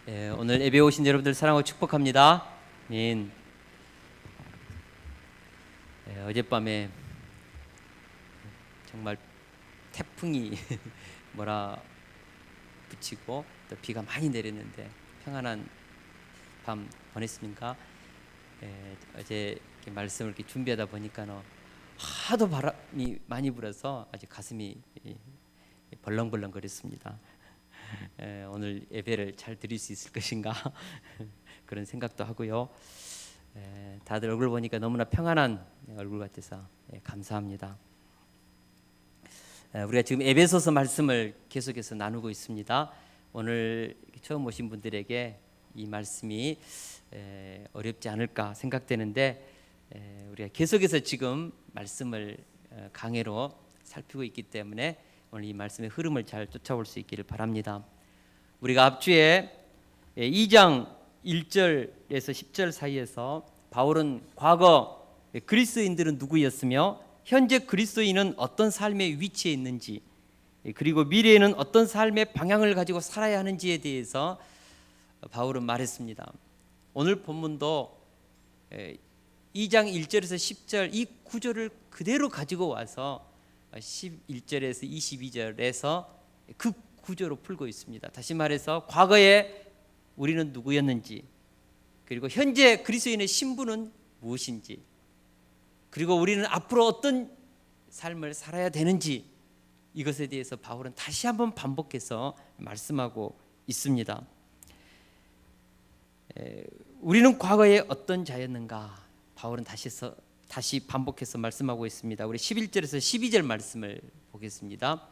오늘 예배 오신 여러분들 사랑하고 축복합니다. 어젯밤에 정말 태풍이 몰아붙이고 또 비가 많이 내렸는데 평안한 밤 보냈습니까? 어제 이렇게 말씀을 이렇게 준비하다 보니까 하도 바람이 많이 불어서 아주 가슴이 벌렁벌렁 거렸습니다. 오늘 예배를 잘 드릴 수 있을 것인가 그런 생각도 하고요. 다들 얼굴 보니까 너무나 평안한 얼굴 같아서 감사합니다. 우리가 지금 에베소서 말씀을 계속해서 나누고 있습니다. 오늘 처음 오신 분들에게 이 말씀이 어렵지 않을까 생각되는데 우리가 계속해서 지금 말씀을 강해로 살피고 있기 때문에 오늘 이 말씀의 흐름을 잘 쫓아올 수 있기를 바랍니다. 우리가 앞주에 2장 1절에서 10절 사이에서 바울은 과거 그리스도인들은 누구였으며 현재 그리스도인은 어떤 삶의 위치에 있는지, 그리고 미래에는 어떤 삶의 방향을 가지고 살아야 하는지에 대해서 바울은 말했습니다. 오늘 본문도 2장 1절에서 10절 이 구절을 그대로 가지고 와서 11절에서 22절에서 그 구조로 풀고 있습니다. 다시 말해서 과거에 우리는 누구였는지, 그리고 현재 그리스도인의 신분은 무엇인지, 그리고 우리는 앞으로 어떤 삶을 살아야 되는지, 이것에 대해서 바울은 다시 한번 반복해서 말씀하고 있습니다. 우리는 과거에 어떤 자였는가, 바울은 다시 반복해서 말씀하고 있습니다. 우리 11절에서 12절 말씀을 보겠습니다.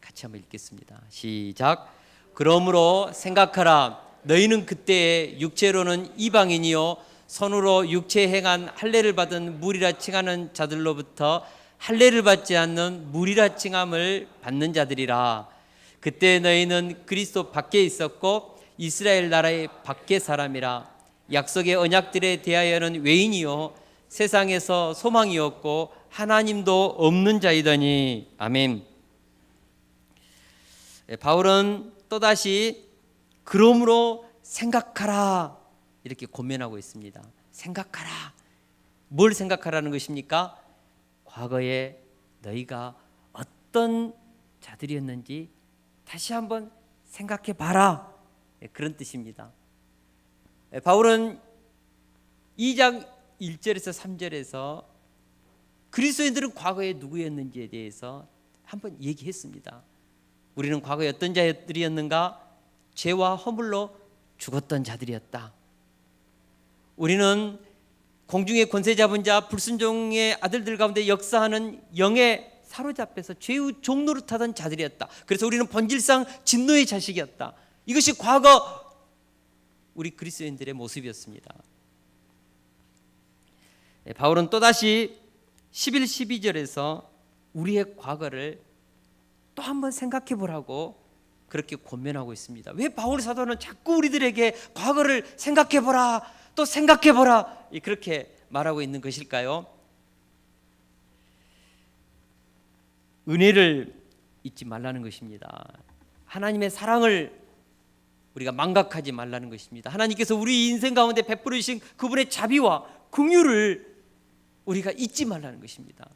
같이 한번 읽겠습니다. 시작. 그러므로 생각하라. 너희는 그때 육체로는 이방인이요 손으로 육체에 행한 할례를 받은 무리라 칭하는 자들로부터 할례를 받지 않는 무리라 칭함을 받는 자들이라. 그때 너희는 그리스도 밖에 있었고 이스라엘 나라의 밖에 사람이라. 약속의 언약들에 대하여는 외인이요 세상에서 소망이 없고 하나님도 없는 자이더니. 아멘. 바울은 또다시 그러므로 생각하라 이렇게 권면하고 있습니다. 생각하라. 뭘 생각하라는 것입니까? 과거에 너희가 어떤 자들이었는지 다시 한번 생각해 봐라, 그런 뜻입니다. 바울은 2장 1절에서 3절에서 그리스도인들은 과거에 누구였는지에 대해서 한번 얘기했습니다. 우리는 과거에 어떤 자들이었는가? 죄와 허물로 죽었던 자들이었다. 우리는 공중의 권세 잡은 자, 불순종의 아들들 가운데 역사하는 영에 사로잡혀서 죄의 종노릇 하던 자들이었다. 그래서 우리는 본질상 진노의 자식이었다. 이것이 과거 우리 그리스도인들의 모습이었습니다. 바울은 또다시 11, 12절에서 우리의 과거를 또 한번 생각해 보라고 그렇게 권면하고 있습니다. 왜 바울 사도는 자꾸 우리들에게 과거를 생각해 보라, 또 생각해 보라 그렇게 말하고 있는 것일까요? 은혜를 잊지 말라는 것입니다. 하나님의 사랑을 우리가 망각하지 말라는 것입니다. 하나님께서 우리 인생 가운데 베풀으신 그분의 자비와 긍휼을 우리가 잊지 말라는 것입니다.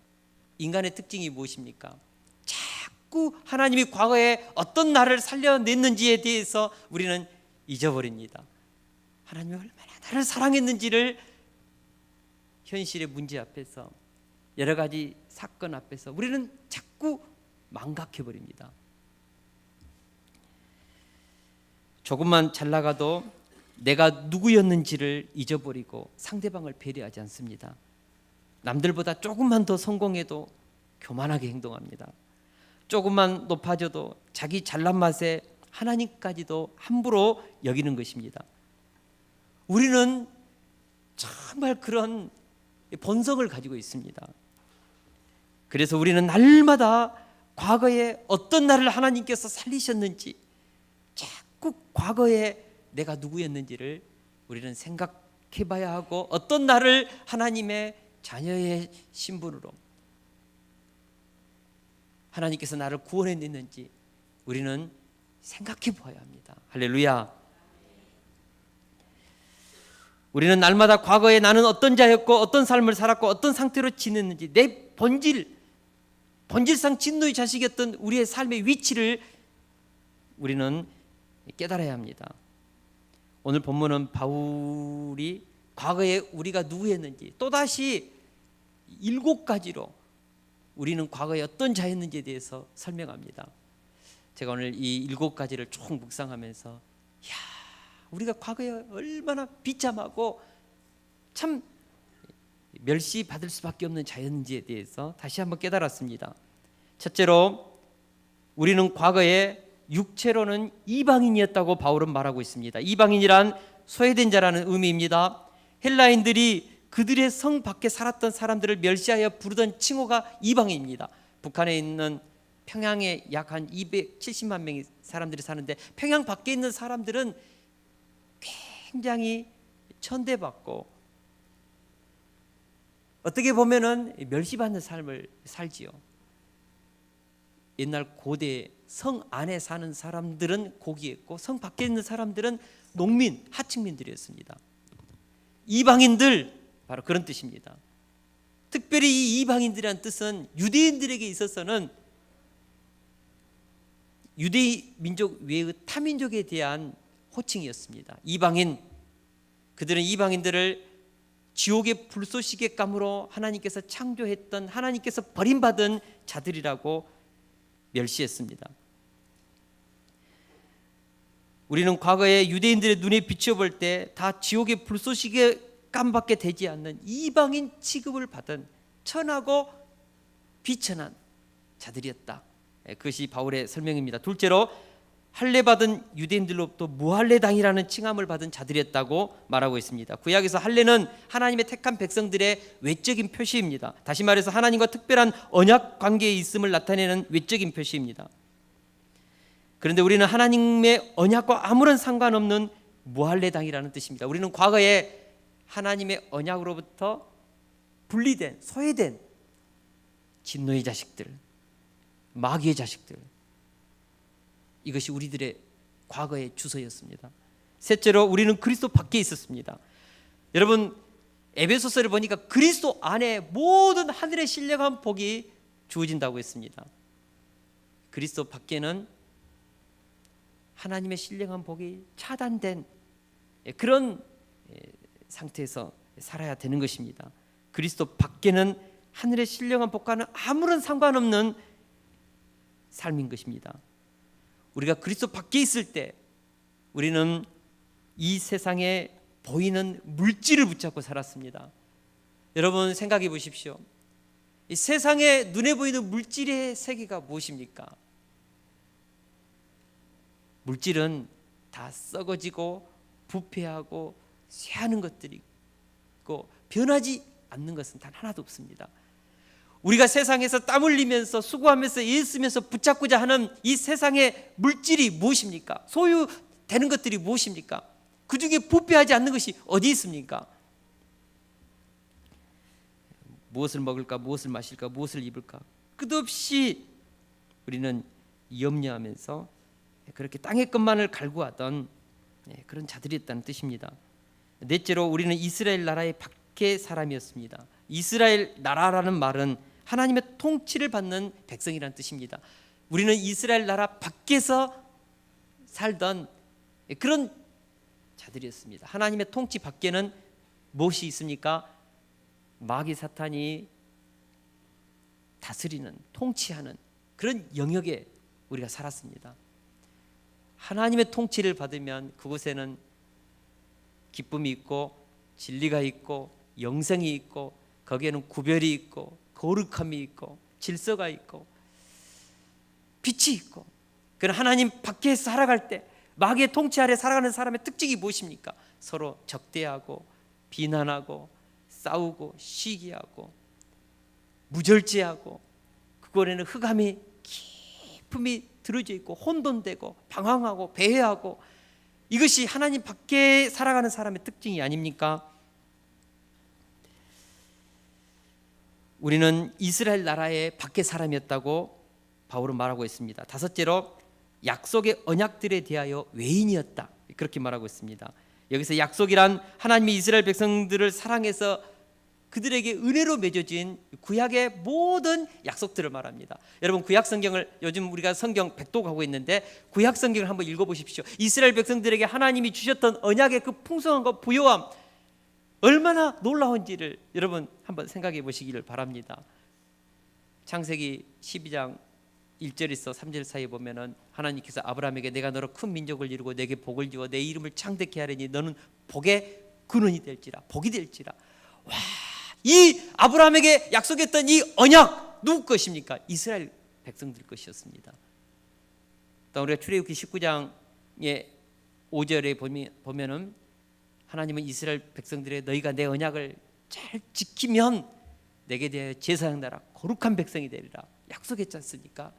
인간의 특징이 무엇입니까? 자꾸 하나님이 과거에 어떤 나를 살려냈는지에 대해서 우리는 잊어버립니다. 하나님이 얼마나 나를 사랑했는지를 현실의 문제 앞에서, 여러 가지 사건 앞에서 우리는 자꾸 망각해버립니다. 조금만 잘 나가도 내가 누구였는지를 잊어버리고 상대방을 배려하지 않습니다. 남들보다 조금만 더 성공해도 교만하게 행동합니다. 조금만 높아져도 자기 잘난 맛에 하나님까지도 함부로 여기는 것입니다. 우리는 정말 그런 본성을 가지고 있습니다. 그래서 우리는 날마다 과거에 어떤 나를 하나님께서 살리셨는지, 자꾸 과거에 내가 누구였는지를 우리는 생각해 봐야 하고, 어떤 나를 하나님의 자녀의 신분으로 하나님께서 나를 구원해냈는지 우리는 생각해 보아야 합니다. 할렐루야. 우리는 날마다 과거에 나는 어떤 자였고 어떤 삶을 살았고 어떤 상태로 지냈는지 내 본질상 진노의 자식이었던 우리의 삶의 위치를 우리는 깨달아야 합니다. 오늘 본문은 바울이 과거에 우리가 누구였는지 또다시 7가지로 우리는 과거에 어떤 자였는지에 대해서 설명합니다. 제가 오늘 이 7가지를 쭉 묵상하면서 야, 우리가 과거에 얼마나 비참하고 참 멸시받을 수밖에 없는 자였는지에 대해서 다시 한번 깨달았습니다. 첫째로 우리는 과거에 육체로는 이방인이었다고 바울은 말하고 있습니다. 이방인이란 소외된 자라는 의미입니다. 헬라인들이 그들의 성 밖에 살았던 사람들을 멸시하여 부르던 칭호가 이방인입니다. 북한에 있는 평양에 약 한 270만 명의 사람들이 사는데 평양 밖에 있는 사람들은 굉장히 천대받고 어떻게 보면은 멸시받는 삶을 살지요. 옛날 고대 성 안에 사는 사람들은 고귀했고 성 밖에 있는 사람들은 농민, 하층민들이었습니다. 이방인들 바로 그런 뜻입니다. 특별히 이 이방인들이라는 뜻은 유대인들에게 있어서는 유대 민족 외의 타민족에 대한 호칭이었습니다. 이방인, 그들은 이방인들을 지옥의 불쏘시개 감으로 하나님께서 창조했던 하나님께서 버림받은 자들이라고 멸시했습니다. 우리는 과거에 유대인들의 눈에 비춰볼 때 다 지옥의 불쏘시개 감밖에 되지 않는 이방인 취급을 받은 천하고 비천한 자들이었다. 그것이 바울의 설명입니다. 둘째로 할례받은 유대인들로부터 무할례당이라는 칭함을 받은 자들이었다고 말하고 있습니다. 구약에서 할례는 하나님의 택한 백성들의 외적인 표시입니다. 다시 말해서 하나님과 특별한 언약 관계에 있음을 나타내는 외적인 표시입니다. 그런데 우리는 하나님의 언약과 아무런 상관없는 무할례당이라는 뜻입니다. 우리는 과거에 하나님의 언약으로부터 분리된, 소외된 진노의 자식들, 마귀의 자식들, 이것이 우리들의 과거의 주소였습니다. 셋째로 우리는 그리스도 밖에 있었습니다. 여러분, 에베소서를 보니까 그리스도 안에 모든 하늘의 신령한 복이 주어진다고 했습니다. 그리스도 밖에는 하나님의 신령한 복이 차단된 그런 상태에서 살아야 되는 것입니다. 그리스도 밖에는 하늘의 신령한 복과는 아무런 상관없는 삶인 것입니다. 우리가 그리스도 밖에 있을 때 우리는 이 세상에 보이는 물질을 붙잡고 살았습니다. 여러분 생각해 보십시오. 이 세상에 눈에 보이는 물질의 세계가 무엇입니까? 물질은 다 썩어지고 부패하고 쇠하는 것들이 있고 변하지 않는 것은 단 하나도 없습니다. 우리가 세상에서 땀 흘리면서 수고하면서 애쓰면서 붙잡고자 하는 이 세상의 물질이 무엇입니까? 소유되는 것들이 무엇입니까? 그 중에 부패하지 않는 것이 어디 있습니까? 무엇을 먹을까, 무엇을 마실까, 무엇을 입을까 끝없이 우리는 염려하면서 그렇게 땅의 것만을 갈구하던 그런 자들이었다는 뜻입니다. 넷째로 우리는 이스라엘 나라의 밖의 사람이었습니다. 이스라엘 나라라는 말은 하나님의 통치를 받는 백성이라는 뜻입니다. 우리는 이스라엘 나라 밖에서 살던 그런 자들이었습니다. 하나님의 통치 밖에는 무엇이 있습니까? 마귀 사탄이 다스리는, 통치하는 그런 영역에 우리가 살았습니다. 하나님의 통치를 받으면 그곳에는 기쁨이 있고 진리가 있고 영생이 있고 거기에는 구별이 있고 거룩함이 있고 질서가 있고 빛이 있고. 그런 하나님 밖에 살아갈 때 마귀의 통치 아래 살아가는 사람의 특징이 무엇입니까? 서로 적대하고 비난하고 싸우고 시기하고 무절제하고 그곳에는 흑암이 깊음이 들어져 있고 혼돈되고 방황하고 배회하고 이것이 하나님 밖에 살아가는 사람의 특징이 아닙니까? 우리는 이스라엘 나라의 밖의 사람이었다고 바울은 말하고 있습니다. 다섯째로 약속의 언약들에 대하여 외인이었다. 그렇게 말하고 있습니다. 여기서 약속이란 하나님이 이스라엘 백성들을 사랑해서 그들에게 은혜로 맺어진 구약의 모든 약속들을 말합니다. 여러분, 구약 성경을 요즘 우리가 성경 백독하고 있는데 구약 성경을 한번 읽어보십시오. 이스라엘 백성들에게 하나님이 주셨던 언약의 그 풍성함과 부요함, 얼마나 놀라운지를 여러분 한번 생각해 보시기를 바랍니다. 창세기 12장 1절에서 3절 사이에 보면은 하나님께서 아브라함에게 내가 너로 큰 민족을 이루고 내게 복을 주어 내 이름을 창대케 하리니 너는 복의 근원이 될지라, 복이 될지라. 와, 이 아브라함에게 약속했던 이 언약 누구 것입니까? 이스라엘 백성들 것이었습니다. 또 우리가 출애굽기 19장의 5절에 보면은 하나님은 이스라엘 백성들의 너희가 내 언약을 잘 지키면 내게 대하여 제사장 나라 거룩한 백성이 되리라 약속했지 않습니까?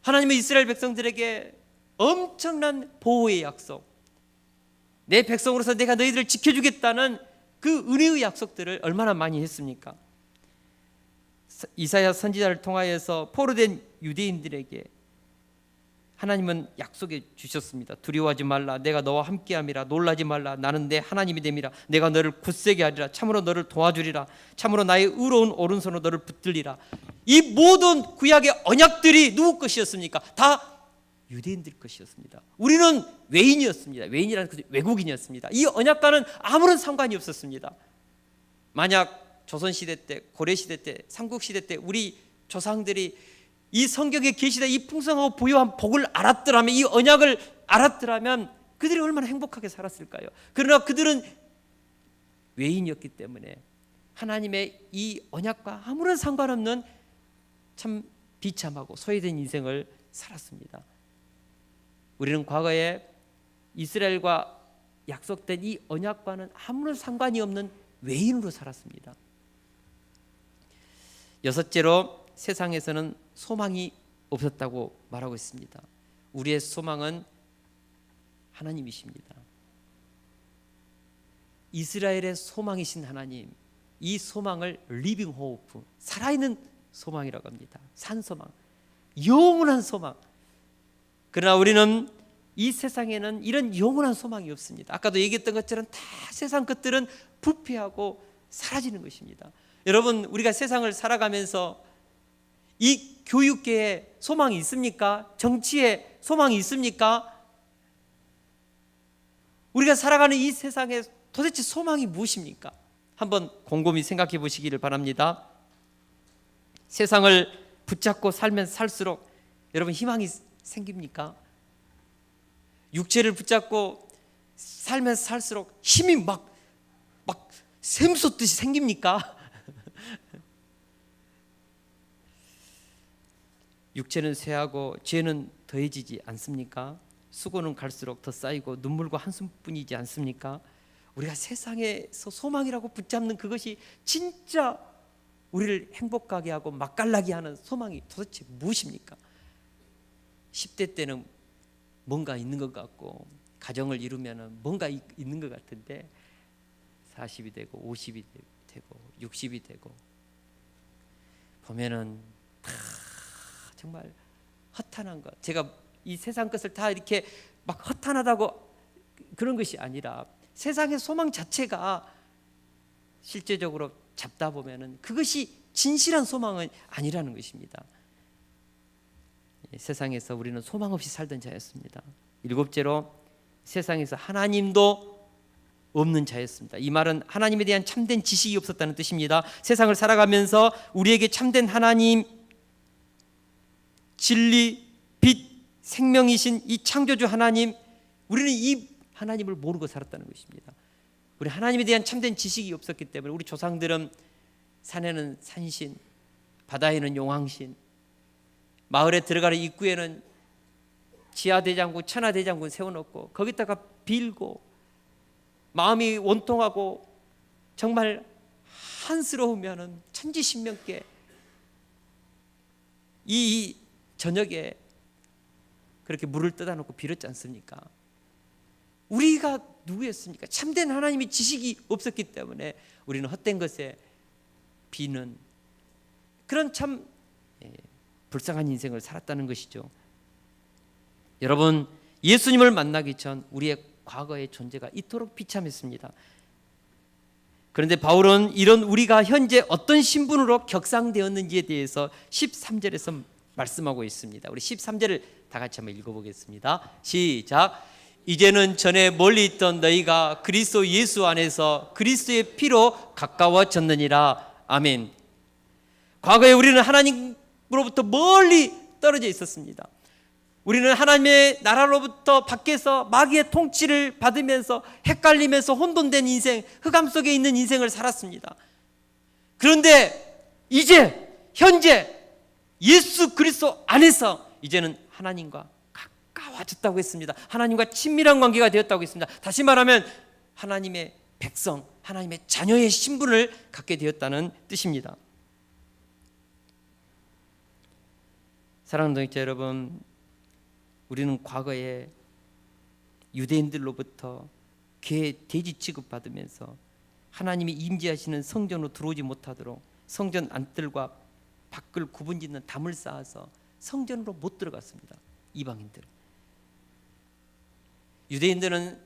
하나님은 이스라엘 백성들에게 엄청난 보호의 약속, 내 백성으로서 내가 너희들을 지켜주겠다는 그 은혜의 약속들을 얼마나 많이 했습니까? 이사야 선지자를 통하여서 포로된 유대인들에게 하나님은 약속해 주셨습니다. 두려워하지 말라, 내가 너와 함께함이라. 놀라지 말라, 나는 내 하나님이 됨이라. 내가 너를 굳세게 하리라. 참으로 너를 도와주리라. 참으로 나의 의로운 오른손으로 너를 붙들리라. 이 모든 구약의 언약들이 누구 것이었습니까? 다 유대인들 것이었습니다. 우리는 외인이었습니다. 외인이라는 것은 외국인이었습니다. 이 언약과는 아무런 상관이 없었습니다. 만약 조선시대 때, 고려시대 때, 삼국시대 때 우리 조상들이 이 성경에 계시다 이 풍성하고 부요한 복을 알았더라면, 이 언약을 알았더라면 그들이 얼마나 행복하게 살았을까요? 그러나 그들은 외인이었기 때문에 하나님의 이 언약과 아무런 상관없는 참 비참하고 소외된 인생을 살았습니다. 우리는 과거에 이스라엘과 약속된 이 언약과는 아무런 상관이 없는 외인으로 살았습니다. 여섯째로, 세상에서는 소망이 없었다고 말하고 있습니다. 우리의 소망은 하나님이십니다. 이스라엘의 소망이신 하나님, 이 소망을 리빙 호프, 살아있는 소망이라고 합니다. 산소망, 영원한 소망. 그러나 우리는 이 세상에는 이런 영원한 소망이 없습니다. 아까도 얘기했던 것처럼 다 세상 것들은 부패하고 사라지는 것입니다. 여러분, 우리가 세상을 살아가면서 이 교육계에 소망이 있습니까? 정치에 소망이 있습니까? 우리가 살아가는 이 세상에 도대체 소망이 무엇입니까? 한번 곰곰이 생각해 보시기를 바랍니다. 세상을 붙잡고 살면 살수록 여러분 희망이 생깁니까? 육체를 붙잡고 살면 살수록 힘이 막 샘솟듯이 생깁니까? 육체는 쇠하고 죄는 더해지지 않습니까? 수고는 갈수록 더 쌓이고 눈물과 한숨뿐이지 않습니까? 우리가 세상에서 소망이라고 붙잡는 그것이 진짜 우리를 행복하게 하고 맛깔나게 하는 소망이 도대체 무엇입니까? 10대 때는 뭔가 있는 것 같고 가정을 이루면 뭔가 있는 것 같은데 40이 되고 50이 되고 60이 되고 보면은 다 정말 허탄한 것. 제가 이 세상 것을 다 이렇게 막 허탄하다고 그런 것이 아니라 세상의 소망 자체가 실제적으로 잡다 보면은 그것이 진실한 소망은 아니라는 것입니다. 세상에서 우리는 소망 없이 살던 자였습니다. 일곱째로, 세상에서 하나님도 없는 자였습니다. 이 말은 하나님에 대한 참된 지식이 없었다는 뜻입니다. 세상을 살아가면서 우리에게 참된 하나님, 진리, 빛, 생명이신 이 창조주 하나님, 우리는 이 하나님을 모르고 살았다는 것입니다. 우리 하나님에 대한 참된 지식이 없었기 때문에 우리 조상들은 산에는 산신, 바다에는 용왕신, 마을에 들어가는 입구에는 지하대장군, 천하대장군 세워놓고 거기다가 빌고 마음이 원통하고 정말 한스러우면은 천지신명께 이 저녁에 그렇게 물을 떠다 놓고 빌었지 않습니까? 우리가 누구였습니까? 참된 하나님의 지식이 없었기 때문에 우리는 헛된 것에 비는 그런 참 불쌍한 인생을 살았다는 것이죠. 여러분, 예수님을 만나기 전 우리의 과거의 존재가 이토록 비참했습니다. 그런데 바울은 이런 우리가 현재 어떤 신분으로 격상되었는지에 대해서 13절에서 말씀하고 있습니다. 우리 13절을 다 같이 한번 읽어보겠습니다. 시작. 이제는 전에 멀리 있던 너희가 그리스도 예수 안에서 그리스도의 피로 가까워졌느니라. 아멘. 과거에 우리는 하나님으로부터 멀리 떨어져 있었습니다. 우리는 하나님의 나라로부터 밖에서 마귀의 통치를 받으면서 헷갈리면서 혼돈된 인생, 흑암 속에 있는 인생을 살았습니다. 그런데 이제 현재 예수 그리스도 안에서 이제는 하나님과 가까워졌다고 했습니다. 하나님과 친밀한 관계가 되었다고 했습니다. 다시 말하면 하나님의 백성, 하나님의 자녀의 신분을 갖게 되었다는 뜻입니다. 사랑하는 동역자 여러분, 우리는 과거에 유대인들로부터 개, 돼지 취급받으면서 하나님이 임재하시는 성전으로 들어오지 못하도록 성전 안뜰과 밖을 구분짓는 담을 쌓아서 성전으로 못 들어갔습니다. 이방인들. 유대인들은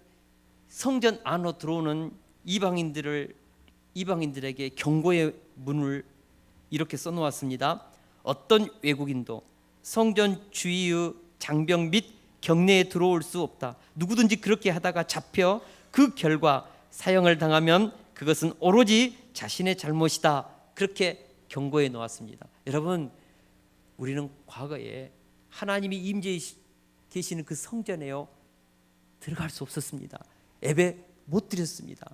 성전 안으로 들어오는 이방인들에게 경고의 문을 이렇게 써놓았습니다. 어떤 외국인도 성전 주위의 장벽 및 경내에 들어올 수 없다. 누구든지 그렇게 하다가 잡혀 그 결과 사형을 당하면 그것은 오로지 자신의 잘못이다. 그렇게 경고해 놓았습니다. 여러분, 우리는 과거에 하나님이 임재해 계시는 그 성전에요 들어갈 수 없었습니다. 예배 못 드렸습니다.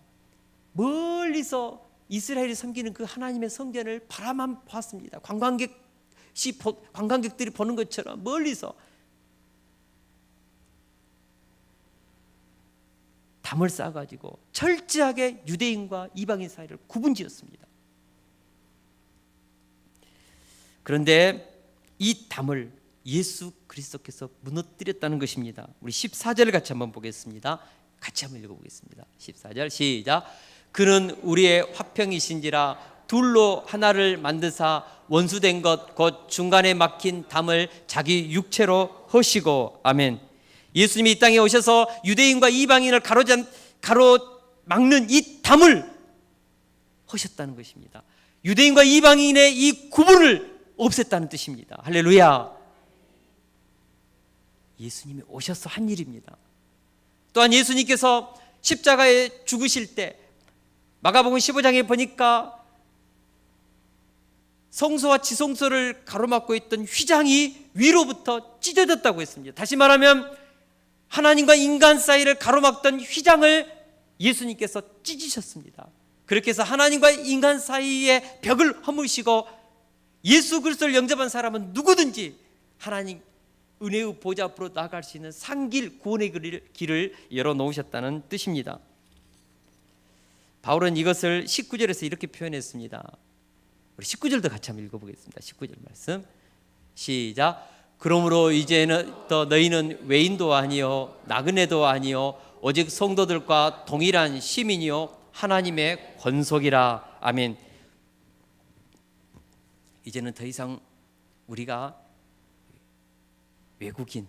멀리서 이스라엘이 섬기는 그 하나님의 성전을 바라만 봤습니다. 관광객들이 보는 것처럼 멀리서 담을 쌓아가지고 철저하게 유대인과 이방인 사이를 구분지었습니다. 그런데 이 담을 예수 그리스도께서 무너뜨렸다는 것입니다. 우리 14절을 같이 한번 보겠습니다. 같이 한번 읽어보겠습니다. 14절 시작. 그는 우리의 화평이신지라 둘로 하나를 만드사 원수된 것 곧 중간에 막힌 담을 자기 육체로 허시고. 아멘. 예수님이 이 땅에 오셔서 유대인과 이방인을 가로막는 이 담을 허셨다는 것입니다. 유대인과 이방인의 이 구분을 없앴다는 뜻입니다. 할렐루야. 예수님이 오셔서 한 일입니다. 또한 예수님께서 십자가에 죽으실 때 마가복음 15장에 보니까 성소와 지성소를 가로막고 있던 휘장이 위로부터 찢어졌다고 했습니다. 다시 말하면 하나님과 인간 사이를 가로막던 휘장을 예수님께서 찢으셨습니다. 그렇게 해서 하나님과 인간 사이의 벽을 허무시고 예수 그리스도를 영접한 사람은 누구든지 하나님 은혜의 보좌 앞으로 나아갈 수 있는 상길 구원의 길을 열어놓으셨다는 뜻입니다. 바울은 이것을 19절에서 이렇게 표현했습니다. 우리 19절도 같이 한번 읽어보겠습니다. 19절 말씀 시작. 그러므로 이제는 또 너희는 외인도 아니요 나그네도 아니요 오직 성도들과 동일한 시민이요 하나님의 권속이라. 아멘. 이제는 더 이상 우리가 외국인,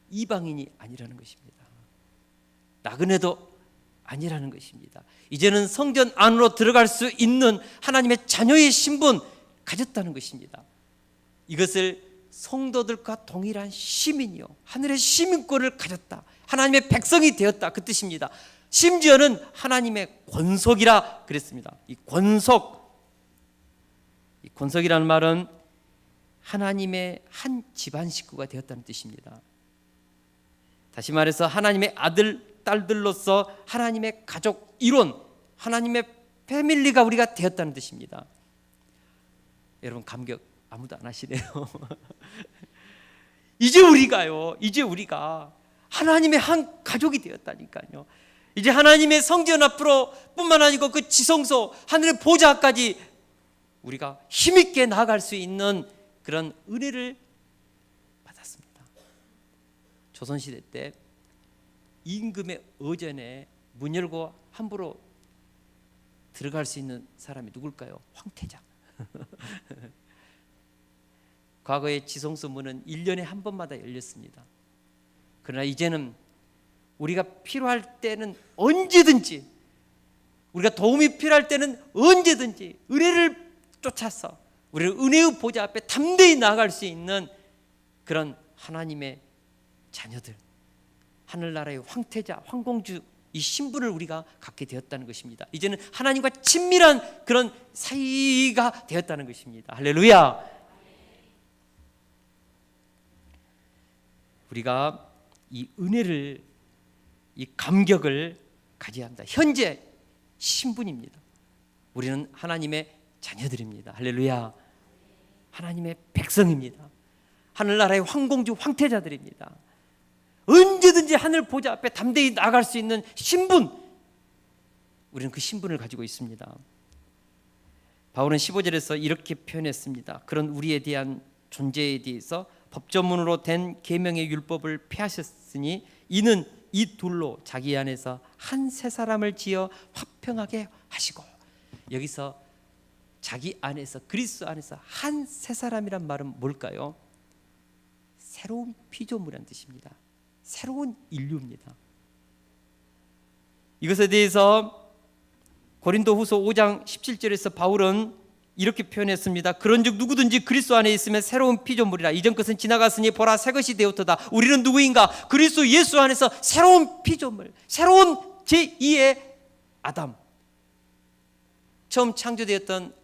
이방인이 아니라는 것입니다. 나그네도 아니라는 것입니다. 이제는 성전 안으로 들어갈 수 있는 하나님의 자녀의 신분 가졌다는 것입니다. 이것을 성도들과 동일한 시민이요 하늘의 시민권을 가졌다, 하나님의 백성이 되었다, 그 뜻입니다. 심지어는 하나님의 권속이라 그랬습니다. 이 권속이라는 말은 하나님의 한 집안 식구가 되었다는 뜻입니다. 다시 말해서 하나님의 아들, 딸들로서 하나님의 가족 일원, 하나님의 패밀리가 우리가 되었다는 뜻입니다. 여러분 감격 아무도 안 하시네요. 이제 우리가 하나님의 한 가족이 되었다니까요. 이제 하나님의 성전 앞으로 뿐만 아니고 그 지성소, 하늘의 보좌까지 우리가 힘있게 나아갈 수 있는 그런 은혜를 받았습니다. 조선시대 때 임금의 어전에 문 열고 함부로 들어갈 수 있는 사람이 누굴까요? 황태자. 과거의 지성소 문은 1년에 한 번마다 열렸습니다. 그러나 이제는 우리가 필요할 때는 언제든지, 우리가 도움이 필요할 때는 언제든지 은혜를 쫓아서 우리는 은혜의 보좌 앞에 담대히 나아갈 수 있는 그런 하나님의 자녀들, 하늘나라의 황태자, 황공주 이 신분을 우리가 갖게 되었다는 것입니다. 이제는 하나님과 친밀한 그런 사이가 되었다는 것입니다. 할렐루야. 우리가 이 은혜를, 이 감격을 가져야 합니다. 현재 신분입니다. 우리는 하나님의 자녀들입니다. 할렐루야. 하나님의 백성입니다. 하늘나라의 황공주, 황태자들입니다. 언제든지 하늘 보좌 앞에 담대히 나아갈 수 있는 신분, 우리는 그 신분을 가지고 있습니다. 바울은 15절에서 이렇게 표현했습니다. 그런 우리에 대한 존재에 대해서 법조문으로 된 계명의 율법을 폐하셨으니 이는 이 둘로 자기 안에서 한 새 사람을 지어 화평하게 하시고, 여기서 자기 안에서, 그리스도 안에서 한 새 사람이란 말은 뭘까요? 새로운 피조물이라는 뜻입니다. 새로운 인류입니다. 이것에 대해서 고린도후서 5장 17절에서 바울은 이렇게 표현했습니다. 그런즉 누구든지 그리스도 안에 있으면 새로운 피조물이라. 이전 것은 지나갔으니 보라 새 것이 되었도다. 우리는 누구인가? 그리스도 예수 안에서 새로운 피조물, 새로운 제2의 아담. 처음 창조되었던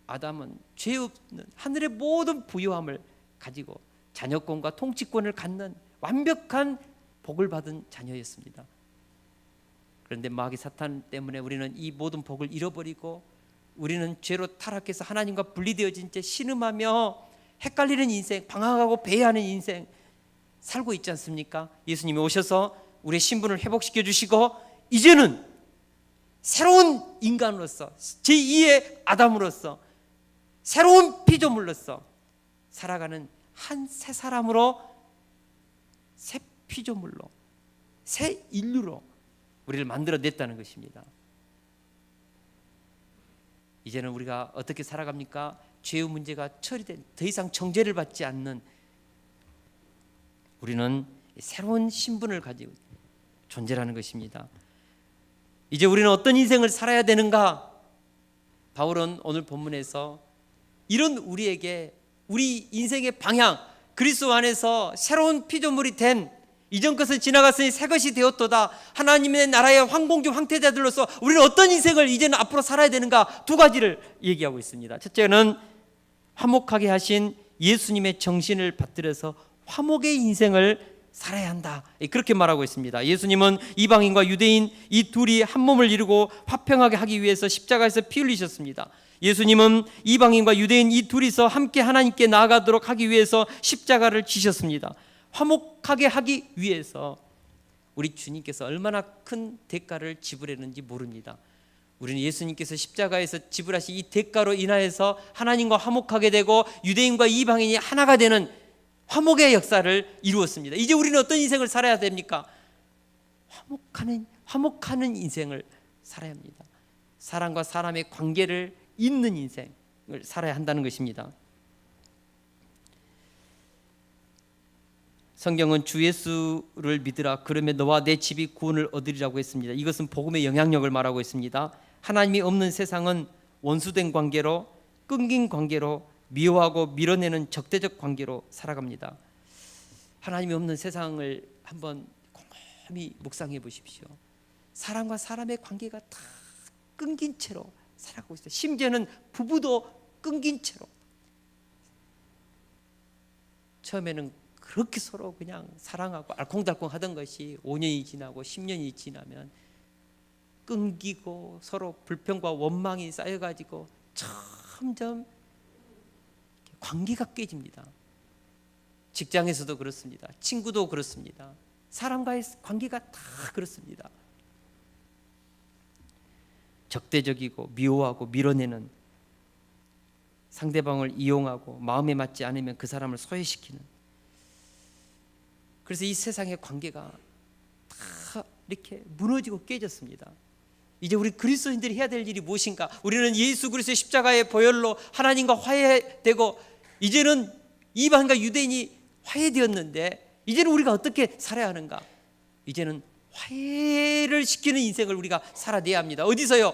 아담은 죄 없는 하늘의 모든 부유함을 가지고 자녀권과 통치권을 갖는 완벽한 복을 받은 자녀였습니다. 그런데 마귀 사탄 때문에 우리는 이 모든 복을 잃어버리고 우리는 죄로 타락해서 하나님과 분리되어진 채 신음하며 헷갈리는 인생, 방황하고 배회하는 인생 살고 있지 않습니까? 예수님이 오셔서 우리의 신분을 회복시켜 주시고 이제는 새로운 인간으로서, 제2의 아담으로서, 새로운 피조물로서 살아가는 한 새 사람으로, 새 피조물로, 새 인류로 우리를 만들어냈다는 것입니다. 이제는 우리가 어떻게 살아갑니까? 죄의 문제가 처리된, 더 이상 정죄를 받지 않는, 우리는 새로운 신분을 가지고 존재라는 것입니다. 이제 우리는 어떤 인생을 살아야 되는가? 바울은 오늘 본문에서 이런 우리에게 우리 인생의 방향, 그리스도 안에서 새로운 피조물이 된, 이전 것은 지나갔으니 새 것이 되었도다. 하나님의 나라의 황공주 황태자들로서 우리는 어떤 인생을 이제는 앞으로 살아야 되는가? 두 가지를 얘기하고 있습니다. 첫째는 화목하게 하신 예수님의 정신을 받들어서 화목의 인생을 살아야 한다, 그렇게 말하고 있습니다. 예수님은 이방인과 유대인 이 둘이 한 몸을 이루고 화평하게 하기 위해서 십자가에서 피 흘리셨습니다. 예수님은 이방인과 유대인 이 둘이서 함께 하나님께 나아가도록 하기 위해서 십자가를 지셨습니다. 화목하게 하기 위해서 우리 주님께서 얼마나 큰 대가를 지불했는지 모릅니다. 우리는 예수님께서 십자가에서 지불하신 이 대가로 인하여서 하나님과 화목하게 되고 유대인과 이방인이 하나가 되는 화목의 역사를 이루었습니다. 이제 우리는 어떤 인생을 살아야 됩니까? 화목하는 인생을 살아야 합니다. 사람과 사람의 관계를 잇는 인생을 살아야 한다는 것입니다. 성경은 주 예수를 믿으라 그러면 너와 내 집이 구원을 얻으리라고 했습니다. 이것은 복음의 영향력을 말하고 있습니다. 하나님이 없는 세상은 원수된 관계로, 끊긴 관계로, 미워하고 밀어내는 적대적 관계로 살아갑니다. 하나님이 없는 세상을 한번 곰곰이 묵상해 보십시오. 사람과 사람의 관계가 다 끊긴 채로 살아가고 있어요. 심지어는 부부도 끊긴 채로. 처음에는 그렇게 서로 그냥 사랑하고 알콩달콩 하던 것이 5년이 지나고 10년이 지나면 끊기고 서로 불평과 원망이 쌓여가지고 점점 관계가 깨집니다. 직장에서도 그렇습니다. 친구도 그렇습니다. 사람과의 관계가 다 그렇습니다. 적대적이고 미워하고 밀어내는, 상대방을 이용하고 마음에 맞지 않으면 그 사람을 소외시키는, 그래서 이 세상의 관계가 다 이렇게 무너지고 깨졌습니다. 이제 우리 그리스도인들이 해야 될 일이 무엇인가? 우리는 예수 그리스도의 십자가의 보혈로 하나님과 화해되고 이제는 이방인과 유대인이 화해되었는데 이제는 우리가 어떻게 살아야 하는가? 이제는 화해를 시키는 인생을 우리가 살아내야 합니다. 어디서요?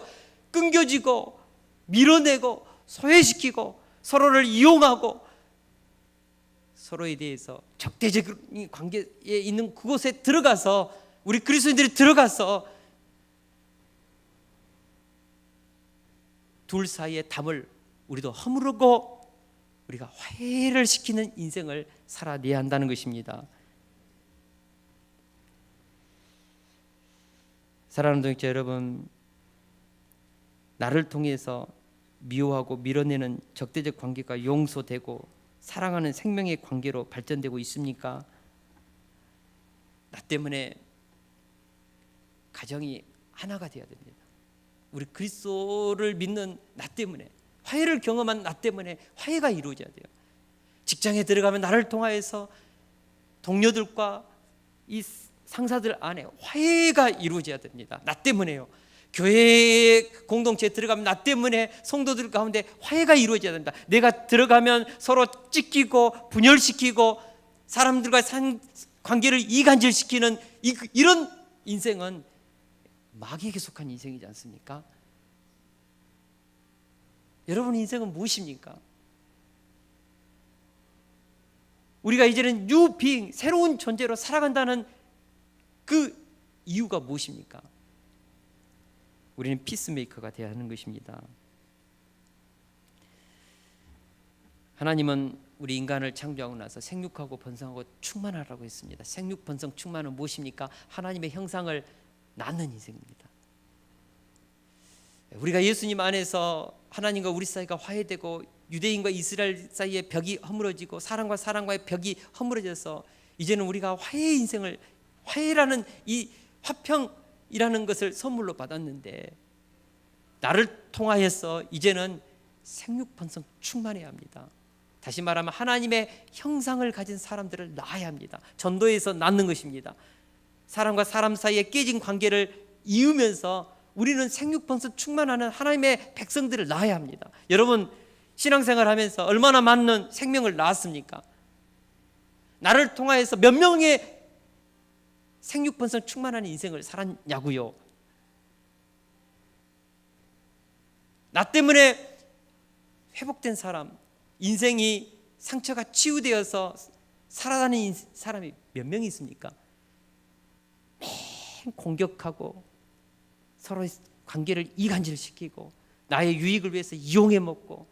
끊겨지고 밀어내고 소외시키고 서로를 이용하고 서로에 대해서 적대적인 관계에 있는 그곳에 들어가서 우리 그리스도인들이 들어가서 둘 사이의 담을 우리도 허무르고 우리가 화해를 시키는 인생을 살아내야 한다는 것입니다. 사랑하는 동역자 여러분, 나를 통해서 미워하고 밀어내는 적대적 관계가 용서되고 사랑하는 생명의 관계로 발전되고 있습니까? 나 때문에 가정이 하나가 되어야 됩니다. 우리 그리스도를 믿는 나 때문에, 화해를 경험한 나 때문에 화해가 이루어져야 돼요. 직장에 들어가면 나를 통하여서 동료들과 이 상사들 안에 화해가 이루어져야 됩니다. 나 때문에요. 교회 공동체에 들어가면 나 때문에 성도들 가운데 화해가 이루어져야 된다. 내가 들어가면 서로 찢기고 분열시키고 사람들과 관계를 이간질시키는 이런 인생은 마귀에게 속한 인생이지 않습니까? 여러분 인생은 무엇입니까? 우리가 이제는 뉴 빙, 새로운 존재로 살아간다는 그 이유가 무엇입니까? 우리는 피스메이커가 되어야 하는 것입니다. 하나님은 우리 인간을 창조하고 나서 생육하고 번성하고 충만하라고 했습니다. 생육 번성 충만은 무엇입니까? 하나님의 형상을 낳는 인생입니다. 우리가 예수님 안에서 하나님과 우리 사이가 화해되고 유대인과 이스라엘 사이의 벽이 허물어지고 사람과 사람과의 벽이 허물어져서 이제는 우리가 화해의 인생을, 화해라는 이 화평이라는 것을 선물로 받았는데 나를 통하여서 이제는 생육번성 충만해야 합니다. 다시 말하면 하나님의 형상을 가진 사람들을 낳아야 합니다. 전도에서 낳는 것입니다. 사람과 사람 사이에 깨진 관계를 이으면서 우리는 생육번성 충만하는 하나님의 백성들을 낳아야 합니다. 여러분 신앙생활 하면서 얼마나 많은 생명을 낳았습니까? 나를 통하여서 몇 명의 생육번성 충만한 인생을 살았냐고요. 나 때문에 회복된 사람, 인생이 상처가 치유되어서 살아가는 사람이 몇 명이 있습니까? 매일 공격하고 서로의 관계를 이간질시키고 나의 유익을 위해서 이용해 먹고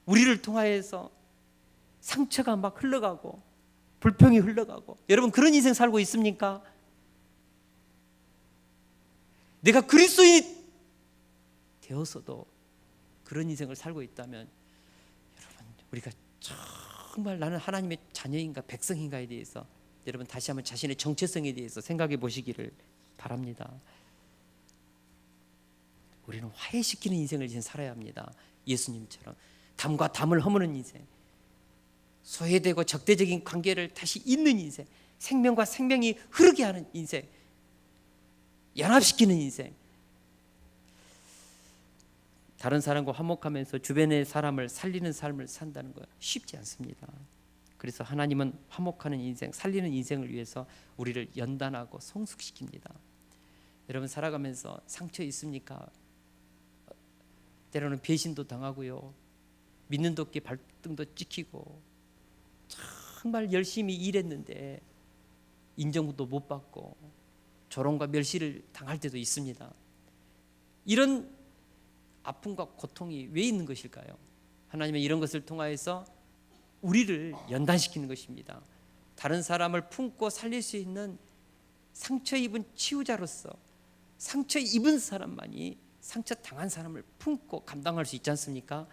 우리를 통하여서 상처가 막 흘러가고 불평이 흘러가고, 여러분 그런 인생 살고 있습니까? 내가 그리스도인이 되어서도 그런 인생을 살고 있다면 여러분 우리가 정말 나는 하나님의 자녀인가 백성인가에 대해서 여러분 다시 한번 자신의 정체성에 대해서 생각해 보시기를 바랍니다. 우리는 화해시키는 인생을 이제 살아야 합니다. 예수님처럼 담과 담을 허무는 인생, 소외되고 적대적인 관계를 다시 잇는 인생, 생명과 생명이 흐르게 하는 인생, 연합시키는 인생. 다른 사람과 화목하면서 주변의 사람을 살리는 삶을 산다는 거 쉽지 않습니다. 그래서 하나님은 화목하는 인생, 살리는 인생을 위해서 우리를 연단하고 성숙시킵니다. 여러분 살아가면서 상처 있습니까? 때로는 배신도 당하고요, 믿는 도끼 발등도 찍히고, 정말 열심히 일했는데 인정도 못 받고 조롱과 멸시를 당할 때도 있습니다. 이런 아픔과 고통이 왜 있는 것일까요? 하나님은 이런 것을 통하여서 우리를 연단시키는 것입니다. 다른 사람을 품고 살릴 수 있는 상처 입은 치유자로서 상처 입은 사람만이 상처 당한 사람을 품고 감당할 수 있지 않습니까?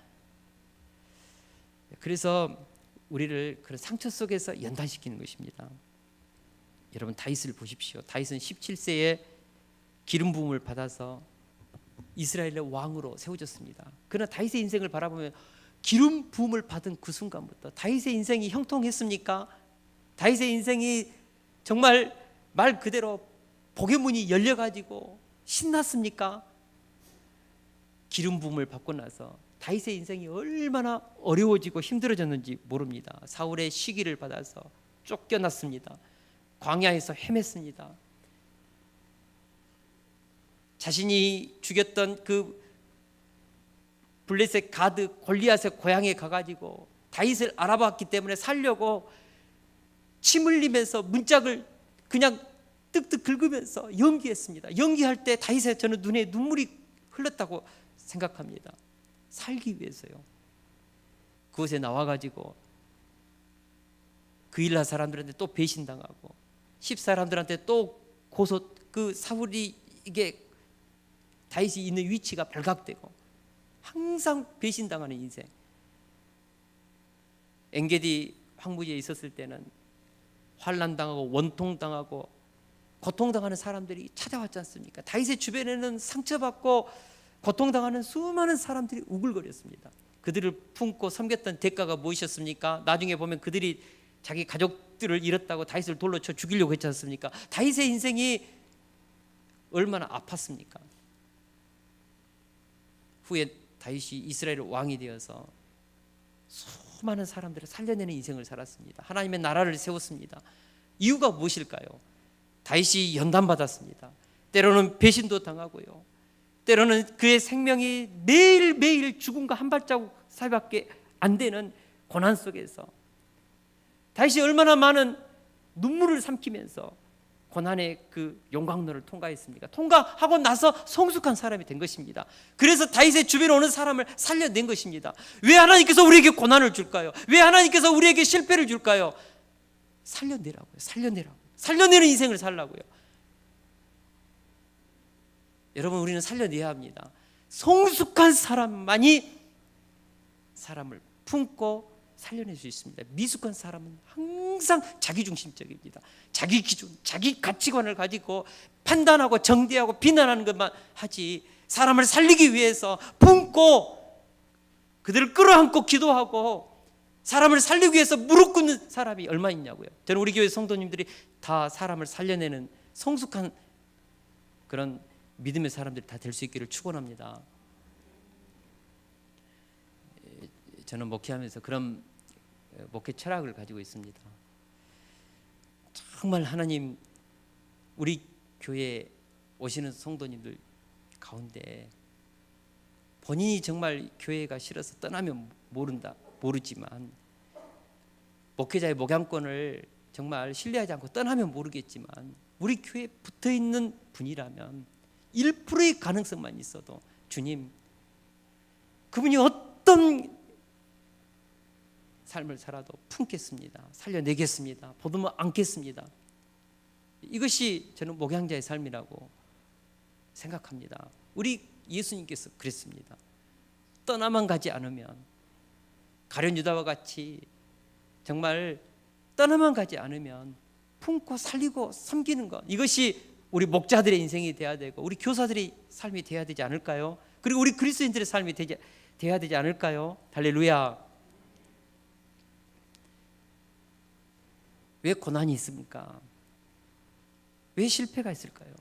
그래서 우리를 그런 상처 속에서 연단시키는 것입니다. 여러분 다윗을 보십시오. 다윗은 17세에 기름 부음을 받아서 이스라엘의 왕으로 세워졌습니다. 그러나 다윗의 인생을 바라보면 기름 부음을 받은 그 순간부터 다윗의 인생이 형통했습니까? 다윗의 인생이 정말 말 그대로 복의 문이 열려가지고 신났습니까? 기름 부음을 받고 나서 다윗의 인생이 얼마나 어려워지고 힘들어졌는지 모릅니다. 사울의 시기를 받아서 쫓겨났습니다. 광야에서 헤맸습니다. 자신이 죽였던 그 블레셋 가드 골리앗의 고향에 가가지고 다윗을 알아봤기 때문에 살려고 침 흘리면서 문짝을 그냥 뜩뜩 긁으면서 연기했습니다. 연기할 때 다윗의 저는 눈에 눈물이 흘렀다고 생각합니다. 살기 위해서요. 그곳에 나와가지고 그 일할 사람들한테 또 배신당하고 10사람들한테 또 고소, 그 사울이 이게 다윗이 있는 위치가 발각되고 항상 배신당하는 인생. 엔게디 황무지에 있었을 때는 환난당하고 원통당하고 고통당하는 사람들이 찾아왔지 않습니까? 다윗의 주변에는 상처받고 고통당하는 수많은 사람들이 우글거렸습니다. 그들을 품고 섬겼던 대가가 무엇이었습니까? 나중에 보면 그들이 자기 가족들을 잃었다고 다윗을 돌로 쳐 죽이려고 했지 않습니까? 다윗의 인생이 얼마나 아팠습니까? 후에 다윗이 이스라엘 왕이 되어서 수많은 사람들을 살려내는 인생을 살았습니다. 하나님의 나라를 세웠습니다. 이유가 무엇일까요? 다윗이 연단받았습니다. 때로는 배신도 당하고요. 때로는 그의 생명이 매일매일 죽음과 한 발자국 사이밖에 안 되는 고난 속에서 다윗이 얼마나 많은 눈물을 삼키면서 고난의 그 용광로를 통과했습니까? 통과하고 나서 성숙한 사람이 된 것입니다. 그래서 다윗의 주변에 오는 사람을 살려낸 것입니다. 왜 하나님께서 우리에게 고난을 줄까요? 왜 하나님께서 우리에게 실패를 줄까요? 살려내라고요. 살려내는 인생을 살라고요. 여러분, 우리는 살려내야 합니다. 성숙한 사람만이 사람을 품고 살려낼 수 있습니다. 미숙한 사람은 항상 자기중심적입니다. 자기 기준, 자기 가치관을 가지고 판단하고 정죄하고 비난하는 것만 하지, 사람을 살리기 위해서 품고 그들을 끌어안고 기도하고 사람을 살리기 위해서 무릎 꿇는 사람이 얼마 있냐고요. 저는 우리 교회 성도님들이 다 사람을 살려내는 성숙한 그런 믿음의 사람들이 다 될 수 있기를 축원합니다. 저는 목회하면서 그런 목회 철학을 가지고 있습니다. 정말 하나님, 우리 교회에 오시는 성도님들 가운데 본인이 정말 교회가 싫어서 떠나면 모르지만, 목회자의 목양권을 정말 신뢰하지 않고 떠나면 모르겠지만, 우리 교회에 붙어있는 분이라면 1%의 가능성만 있어도 주님, 그분이 어떤 삶을 살아도 품겠습니다. 살려내겠습니다. 보듬어 안겠습니다. 이것이 저는 목양자의 삶이라고 생각합니다. 우리 예수님께서 그랬습니다. 떠나만 가지 않으면, 가룟 유다와 같이 정말 떠나만 가지 않으면 품고 살리고 섬기는 것, 이것이 우리 목자들의 인생이 돼야 되고 우리 교사들의 삶이 돼야 되지 않을까요? 그리고 우리 그리스도인들의 삶이 돼야 되지 않을까요? 할렐루야. 왜 고난이 있습니까? 왜 실패가 있을까요?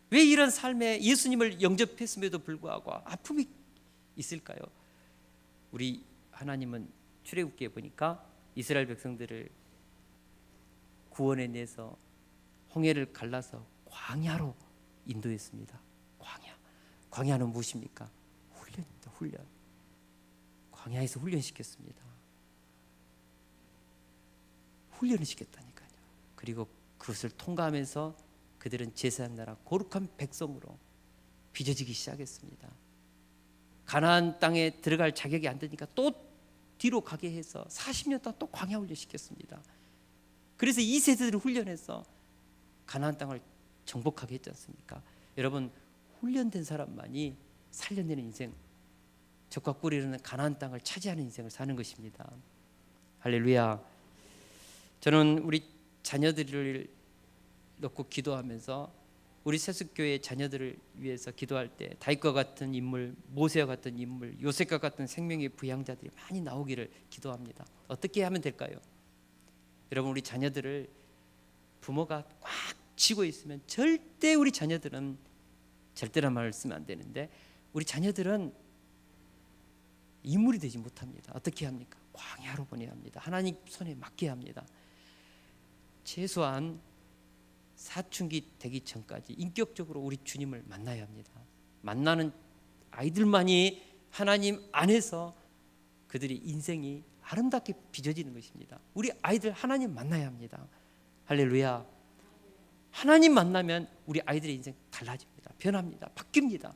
왜 이런 삶에 예수님을 영접했음에도 불구하고 아픔이 있을까요? 우리 하나님은 출애굽기에 보니까 이스라엘 백성들을 구원해 내서 홍해를 갈라서 광야로 인도했습니다. 광야는 무엇입니까? 훈련입니다. 훈련. 광야에서 훈련시켰습니다. 훈련을 시켰다니까요. 그리고 그것을 통과하면서 그들은 제사장 나라 거룩한 백성으로 빚어지기 시작했습니다. 가나안 땅에 들어갈 자격이 안 되니까 또 뒤로 가게 해서 40년 동안 또 광야 훈련 시켰습니다. 그래서 이 세대들을 훈련해서 가나안 땅을 정복하게 했지 않습니까? 여러분, 훈련된 사람만이 살려내는 인생, 적과 꿀이 흐르는 가나안 땅을 차지하는 인생을 사는 것입니다. 할렐루야. 저는 우리 자녀들을 놓고 기도하면서 우리 세숫교회 자녀들을 위해서 기도할 때 다윗과 같은 인물, 모세와 같은 인물, 요셉과 같은 생명의 부양자들이 많이 나오기를 기도합니다. 어떻게 하면 될까요? 여러분, 우리 자녀들을 부모가 꽉 쥐고 있으면 절대 우리 자녀들은, 절대란 말을 쓰면 안 되는데, 우리 자녀들은 인물이 되지 못합니다. 어떻게 합니까? 광야로 보내야 합니다. 하나님 손에 맡겨야 합니다. 최소한 사춘기 되기 전까지 인격적으로 우리 주님을 만나야 합니다. 만나는 아이들만이 하나님 안에서 그들의 인생이 아름답게 빚어지는 것입니다. 우리 아이들 하나님 만나야 합니다. 할렐루야. 하나님 만나면 우리 아이들의 인생 달라집니다. 변합니다. 바뀝니다.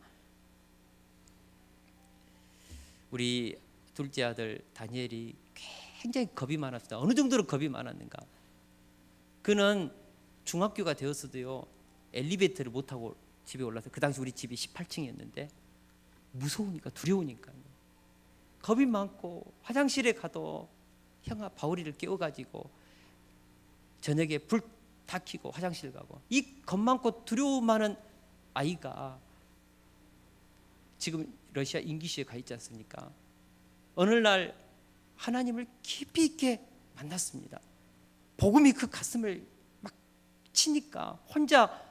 우리 둘째 아들 다니엘이 굉장히 겁이 많았습니다. 어느 정도로 겁이 많았는가? 그는 중학교가 되었어도요 엘리베이터를 못 타고 집에 올라서, 그 당시 우리 집이 18층이었는데 무서우니까, 두려우니까요. 겁이 많고 화장실에 가도 형아 바울이를 깨워가지고 저녁에 불 다 켜고 화장실 가고, 이 겁 많고 두려움 많은 아이가 지금 러시아 인기시에 가 있지 않습니까? 어느 날 하나님을 깊이 있게 만났습니다. 복음이 그 가슴을 막 치니까 혼자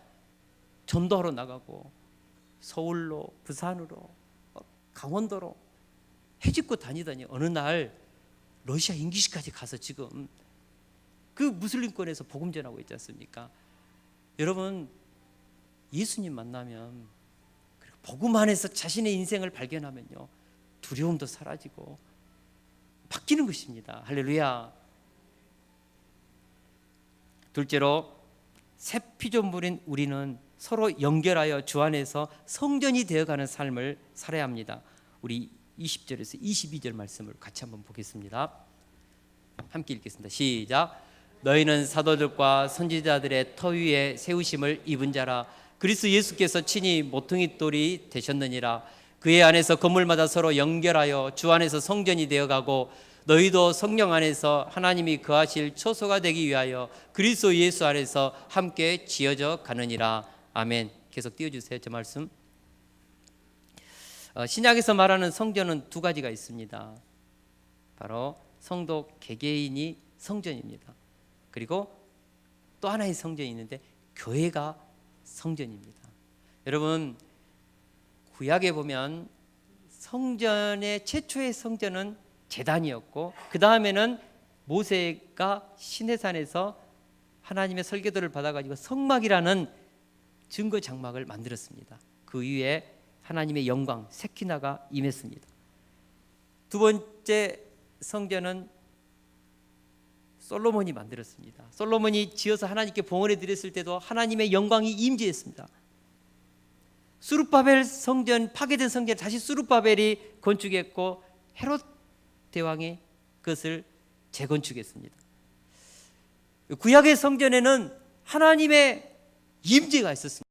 전도하러 나가고 서울로, 부산으로, 강원도로 해집고 다니더니 어느 날 러시아 인기시까지 가서 지금 그 무슬림권에서 복음 전하고 있지 않습니까? 여러분, 예수님 만나면, 복음 안에서 자신의 인생을 발견하면요 두려움도 사라지고 바뀌는 것입니다. 할렐루야. 둘째로, 새 피조물인 우리는 서로 연결하여 주 안에서 성전이 되어가는 삶을 살아야 합니다. 우리 20절에서 22절 말씀을 같이 한번 보겠습니다. 함께 읽겠습니다. 시작. 너희는 사도들과 선지자들의 터 위에 세우심을 입은 자라. 그리스도 예수께서 친히 모퉁이 돌이 되셨느니라. 그의 안에서 건물마다 서로 연결하여 주 안에서 성전이 되어가고, 너희도 성령 안에서 하나님이 거하실 초소가 되기 위하여 그리스도 예수 안에서 함께 지어져 가느니라. 아멘. 계속 띄워주세요. 저 말씀. 신약에서 말하는 성전은 두 가지가 있습니다. 바로 성도 개개인이 성전입니다. 그리고 또 하나의 성전이 있는데 교회가 성전입니다. 여러분, 구약에 보면 성전의 최초의 성전은 제단이었고, 그 다음에는 모세가 시내산에서 하나님의 설계도를 받아가지고 성막이라는 증거 장막을 만들었습니다. 그 위에 하나님의 영광 세키나가 임했습니다. 두 번째 성전은 솔로몬이 만들었습니다. 솔로몬이 지어서 하나님께 봉헌해 드렸을 때도 하나님의 영광이 임재했습니다. 수룹바벨 성전, 파괴된 성전 다시 수룹바벨이 건축했고, 헤롯 대왕이 그것을 재건축했습니다. 구약의 성전에는 하나님의 임재가 있었습니다.